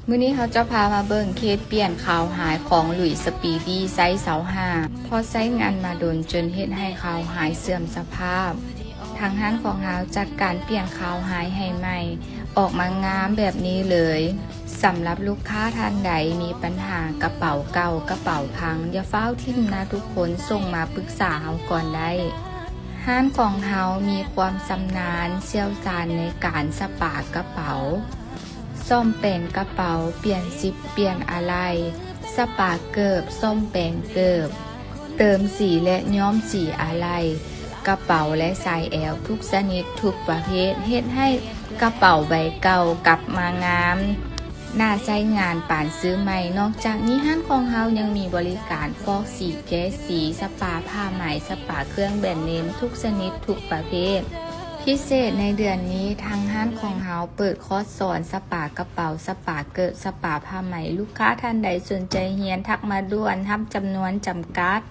มื้อนี้เขาจะพามาเบิ่งเคสเปลี่ยนขาวหายของหลุยสปีดี้ไซส์25พอใช้งานมาโดนจนเฮ็ดให้ขาวหายเสื่อมสภาพทางร้านของเราจัดการเปลี่ยนขาวหายให้ใหม่ออกมางามแบบนี้เลยสำหรับลูกค้าท่านใดมีปัญหากระเป๋าเก่ากระเป๋าพังอย่าเฝ้าทิ่มนะทุกคนส่งมาปรึกษาเราก่อนได้ร้านของเรามีความชำนาญเชี่ยวชาญในการสปากระเป๋าซ่อมแปลงกระเป๋าเปลี่ยนซิปเปลี่ยนอะไรสปาเกิบซ่อมแปลงเกิบเติมสีและย้อมสีอะไรกระเป๋าและสายแอลทุกชนิดทุกประเภทเฮ็ดให้กระเป๋าใบเก่ากลับมางามน่าใช้งานป่านซื้อใหม่นอกจากนี้ร้านของเรายังมีบริการฟอกสีแก้สีสปาผ้าไหมสปาเครื่องแบรนด์เนมทุกชนิดทุกประเภทพิเศษในเดือนนี้ทางร้านของเราเปิดคอร์สสอนสปากระเป๋าสปาเกิดสปาผ้าไหมลูกค้าท่านใดสนใจเรียนทักมาด่วนรับจำนวนจำกัด